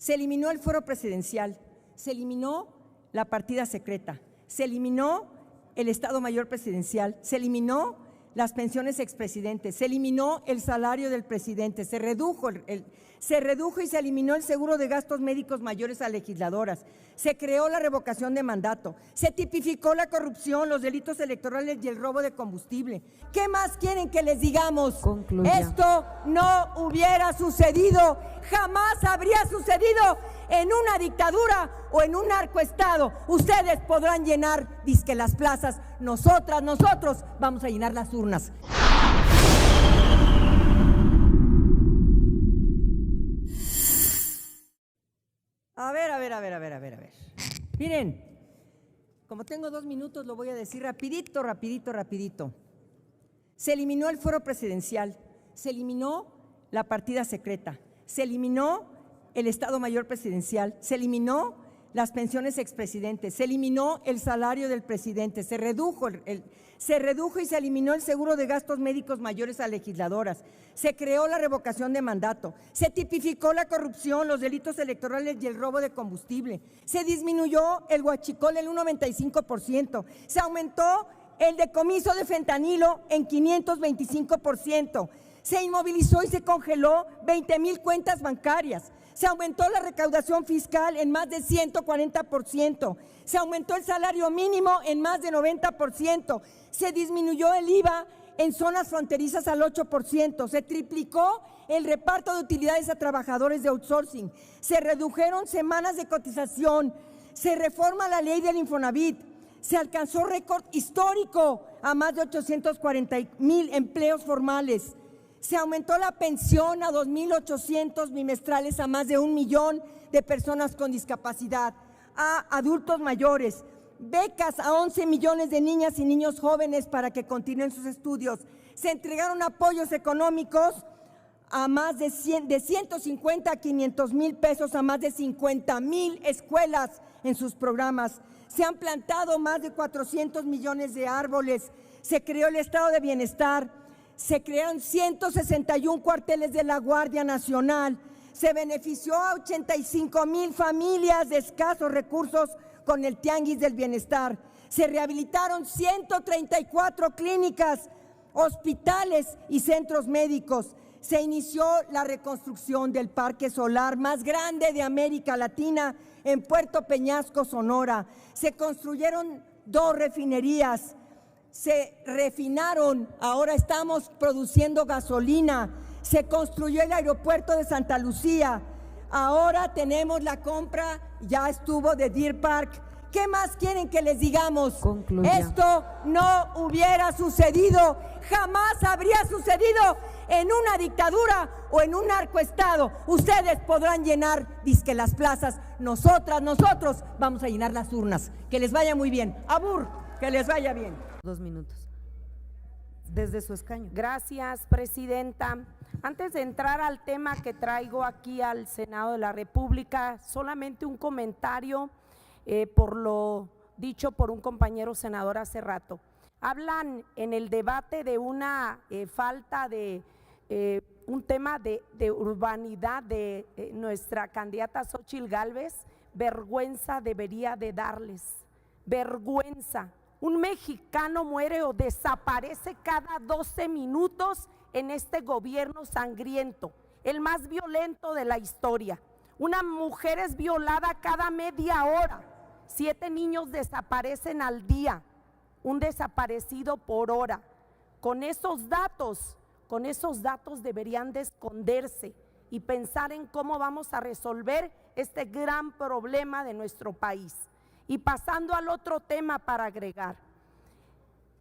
Se eliminó el fuero presidencial, se eliminó la partida secreta, se eliminó el Estado Mayor Presidencial, se eliminó las pensiones expresidentes, se eliminó el salario del presidente, se redujo y se eliminó el seguro de gastos médicos mayores a legisladoras, se creó la revocación de mandato, se tipificó la corrupción, los delitos electorales y el robo de combustible. ¿Qué más quieren que les digamos? Concluya. Esto no hubiera sucedido, jamás habría sucedido en una dictadura o en un narcoestado. Ustedes podrán llenar, dizque las plazas, nosotros vamos a llenar las urnas. A ver. Miren, como tengo 2 minutos, lo voy a decir rapidito. Se eliminó el fuero presidencial, se eliminó la partida secreta, se eliminó el Estado Mayor Presidencial, se eliminó las pensiones expresidentes, se eliminó el salario del presidente, se redujo y se eliminó el seguro de gastos médicos mayores a legisladoras, se creó la revocación de mandato, se tipificó la corrupción, los delitos electorales y el robo de combustible, se disminuyó el huachicol en un 95%, se aumentó el decomiso de fentanilo en 525%, se inmovilizó y se congeló 20,000 cuentas bancarias, se aumentó la recaudación fiscal en más de 140%, se aumentó el salario mínimo en más de 90%, se disminuyó el IVA en zonas fronterizas al 8%, se triplicó el reparto de utilidades a trabajadores de outsourcing, se redujeron semanas de cotización, se reforma la ley del Infonavit, se alcanzó récord histórico a más de 840,000 empleos formales. Se aumentó la pensión a 2,800 bimestrales a más de 1 millón de personas con discapacidad, a adultos mayores, becas a 11 millones de niñas y niños jóvenes para que continúen sus estudios. Se entregaron apoyos económicos a más de 150 a 500,000 pesos a más de 50,000 escuelas en sus programas. Se han plantado más de 400 millones de árboles. Se creó el estado de bienestar. Se crearon 161 cuarteles de la Guardia Nacional, se benefició a 85,000 familias de escasos recursos con el Tianguis del Bienestar, se rehabilitaron 134 clínicas, hospitales y centros médicos, se inició la reconstrucción del parque solar más grande de América Latina en Puerto Peñasco, Sonora, se construyeron 2 refinerías, se refinaron, ahora estamos produciendo gasolina, se construyó el aeropuerto de Santa Lucía, ahora tenemos la compra, ya estuvo de Deer Park. ¿Qué más quieren que les digamos? Concluya. Esto no hubiera sucedido, jamás habría sucedido en una dictadura o en un narcoestado. Ustedes podrán llenar, dizque las plazas, nosotros vamos a llenar las urnas. Que les vaya muy bien. Abur, que les vaya bien. 2 minutos. Desde su escaño. Gracias, presidenta. Antes de entrar al tema que traigo aquí al Senado de la República, solamente un comentario por lo dicho por un compañero senador hace rato. Hablan en el debate de una falta de un tema de urbanidad de nuestra candidata Xóchitl Gálvez. Vergüenza debería de darles, vergüenza. Un mexicano muere o desaparece cada 12 minutos en este gobierno sangriento, el más violento de la historia. Una mujer es violada cada media hora, 7 niños desaparecen al día, un desaparecido por hora. Con esos datos deberían de esconderse y pensar en cómo vamos a resolver este gran problema de nuestro país. Y pasando al otro tema para agregar,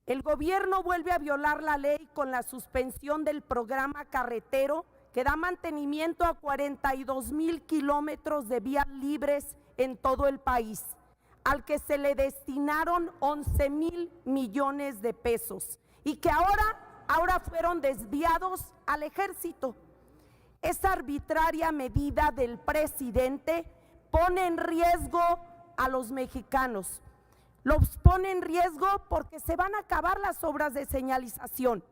el gobierno vuelve a violar la ley con la suspensión del programa carretero que da mantenimiento a 42,000 kilómetros de vías libres en todo el país, al que se le destinaron 11,000 millones de pesos y que ahora fueron desviados al ejército. Esa arbitraria medida del presidente pone en riesgo a los mexicanos, los pone en riesgo porque se van a acabar las obras de señalización.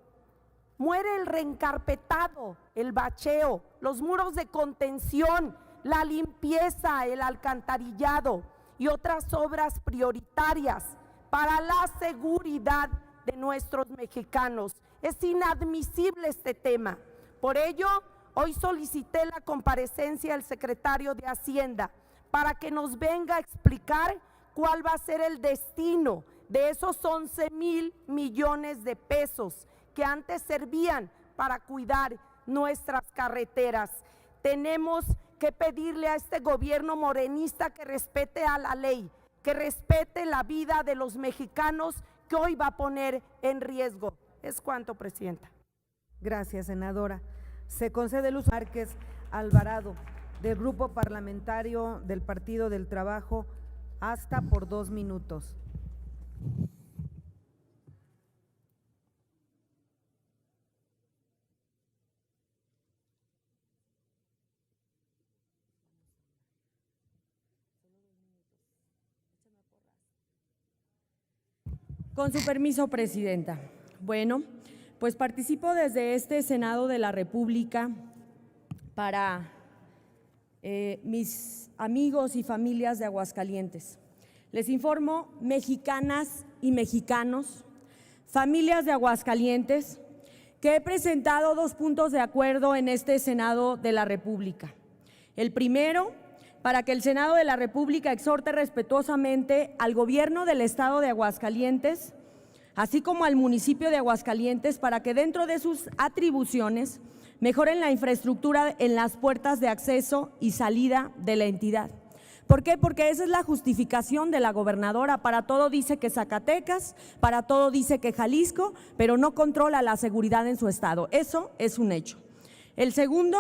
Muere el reencarpetado, el bacheo, los muros de contención, la limpieza, el alcantarillado y otras obras prioritarias para la seguridad de nuestros mexicanos. Es inadmisible este tema. Por ello, hoy solicité la comparecencia del secretario de Hacienda para que nos venga a explicar cuál va a ser el destino de esos 11,000 millones de pesos que antes servían para cuidar nuestras carreteras. Tenemos que pedirle a este gobierno morenista que respete a la ley, que respete la vida de los mexicanos que hoy va a poner en riesgo. Es cuanto, presidenta. Gracias, senadora. Se concede Luz Márquez Alvarado, del Grupo Parlamentario del Partido del Trabajo, hasta por 2 minutos. Con su permiso, presidenta. Bueno, pues participo desde este Senado de la República para mis amigos y familias de Aguascalientes. Les informo, mexicanas y mexicanos, familias de Aguascalientes, que he presentado 2 puntos de acuerdo en este Senado de la República. El primero, para que el Senado de la República exhorte respetuosamente al Gobierno del Estado de Aguascalientes, así como al municipio de Aguascalientes, para que dentro de sus atribuciones mejoren la infraestructura en las puertas de acceso y salida de la entidad. ¿Por qué? Porque esa es la justificación de la gobernadora. Para todo dice que Zacatecas, para todo dice que Jalisco, pero no controla la seguridad en su estado. Eso es un hecho. El segundo,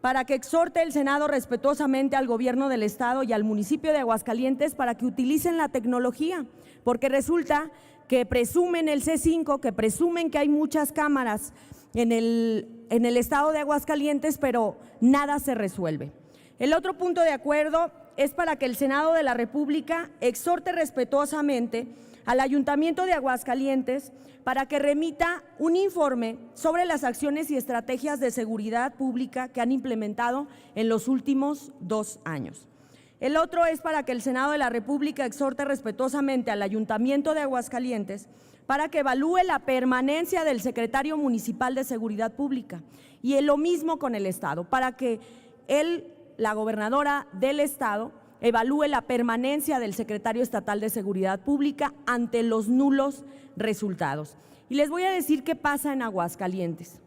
para que exhorte el Senado respetuosamente al gobierno del estado y al municipio de Aguascalientes para que utilicen la tecnología, porque resulta que presumen el C5, que presumen que hay muchas cámaras en el estado de Aguascalientes, pero nada se resuelve. El otro punto de acuerdo es para que el Senado de la República exhorte respetuosamente al Ayuntamiento de Aguascalientes para que remita un informe sobre las acciones y estrategias de seguridad pública que han implementado en los últimos 2 años. El otro es para que el Senado de la República exhorte respetuosamente al Ayuntamiento de Aguascalientes para que evalúe la permanencia del secretario municipal de Seguridad Pública, y lo mismo con el Estado, para que la gobernadora del Estado evalúe la permanencia del secretario estatal de Seguridad Pública ante los nulos resultados. Y les voy a decir qué pasa en Aguascalientes.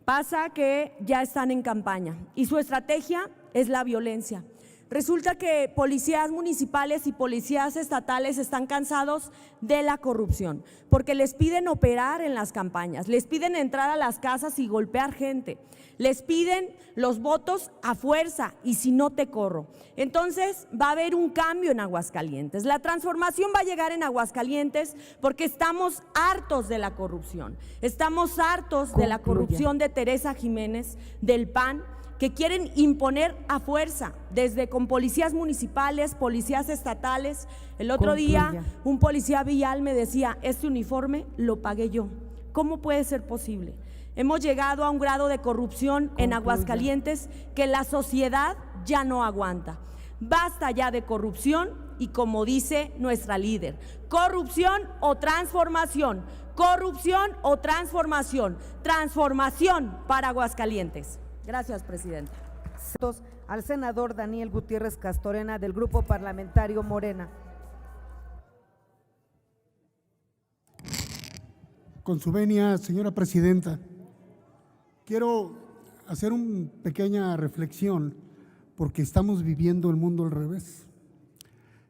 Pasa que ya están en campaña y su estrategia es la violencia. Resulta que policías municipales y policías estatales están cansados de la corrupción, porque les piden operar en las campañas, les piden entrar a las casas y golpear gente, les piden los votos a fuerza y si no te corro. Entonces va a haber un cambio en Aguascalientes, la transformación va a llegar en Aguascalientes porque estamos hartos de la corrupción, estamos hartos de la corrupción de Teresa Jiménez, del PAN, que quieren imponer a fuerza, desde con policías municipales, policías estatales. El otro día un policía vial me decía, este uniforme lo pagué yo. ¿Cómo puede ser posible? Hemos llegado a un grado de corrupción en Aguascalientes que la sociedad ya no aguanta. Basta ya de corrupción y, como dice nuestra líder, corrupción o transformación, corrupción o transformación, transformación para Aguascalientes. Gracias, presidenta. Al senador Daniel Gutiérrez Castorena, del Grupo Parlamentario Morena. Con su venia, señora presidenta, quiero hacer una pequeña reflexión porque estamos viviendo el mundo al revés.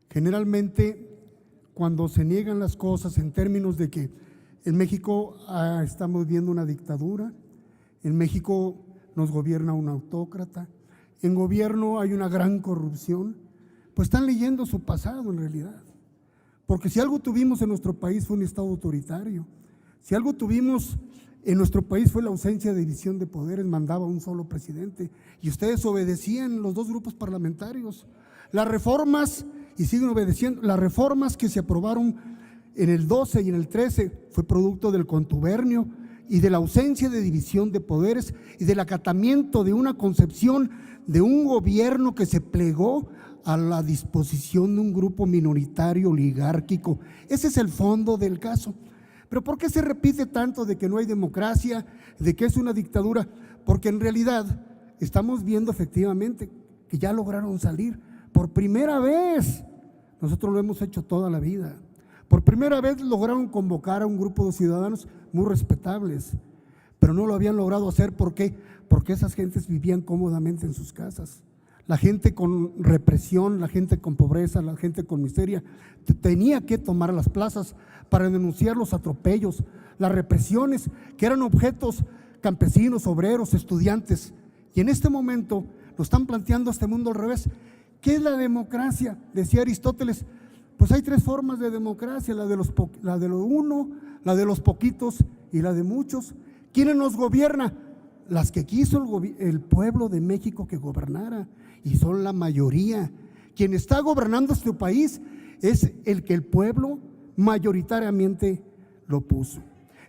Generalmente, cuando se niegan las cosas en términos de que en México estamos viendo una dictadura, en México nos gobierna un autócrata, en gobierno hay una gran corrupción, pues están leyendo su pasado en realidad. Porque si algo tuvimos en nuestro país fue un Estado autoritario, si algo tuvimos en nuestro país fue la ausencia de división de poderes, mandaba un solo presidente y ustedes obedecían los 2 grupos parlamentarios. Las reformas, y siguen obedeciendo, las reformas que se aprobaron en el 12 y en el 13 fue producto del contubernio y de la ausencia de división de poderes y del acatamiento de una concepción de un gobierno que se plegó a la disposición de un grupo minoritario oligárquico. Ese es el fondo del caso. Pero ¿por qué se repite tanto de que no hay democracia, de que es una dictadura? Porque en realidad estamos viendo efectivamente que ya lograron salir por primera vez. Nosotros lo hemos hecho toda la vida. Por primera vez lograron convocar a un grupo de ciudadanos muy respetables, pero no lo habían logrado hacer. ¿Por qué? Porque esas gentes vivían cómodamente en sus casas. La gente con represión, la gente con pobreza, la gente con miseria, tenía que tomar las plazas para denunciar los atropellos, las represiones, que eran objetos campesinos, obreros, estudiantes. Y en este momento nos están planteando este mundo al revés. ¿Qué es la democracia? Decía Aristóteles, pues hay tres formas de democracia, la de lo uno, la de los poquitos y la de muchos. ¿Quién nos gobierna? Las que quiso el pueblo de México que gobernara, y son la mayoría. Quien está gobernando este país es el que el pueblo mayoritariamente lo puso.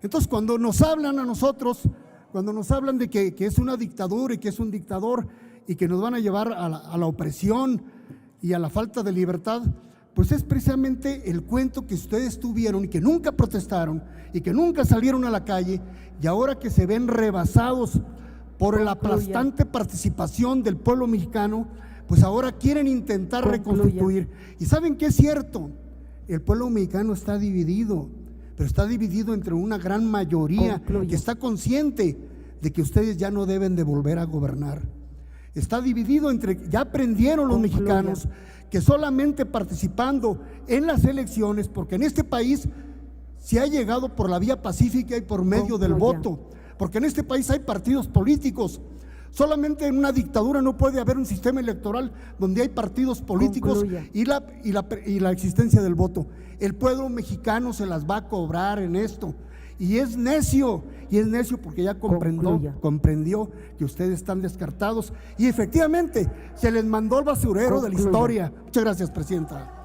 Entonces, cuando nos hablan a nosotros, cuando nos hablan de que es una dictadura y que es un dictador y que nos van a llevar a la opresión y a la falta de libertad, pues es precisamente el cuento que ustedes tuvieron y que nunca protestaron y que nunca salieron a la calle, y ahora que se ven rebasados por la aplastante participación del pueblo mexicano, pues ahora quieren intentar reconstituir. Y saben que es cierto, el pueblo mexicano está dividido, pero está dividido entre una gran mayoría que está consciente de que ustedes ya no deben de volver a gobernar. Está dividido entre, ya aprendieron los mexicanos que solamente participando en las elecciones, porque en este país se ha llegado por la vía pacífica y por medio del voto, porque en este país hay partidos políticos. Solamente en una dictadura no puede haber un sistema electoral donde hay partidos políticos y la existencia del voto. El pueblo mexicano se las va a cobrar en esto. Y es necio porque ya comprendió que ustedes están descartados y efectivamente se les mandó al basurero de la historia. Muchas gracias, presidenta.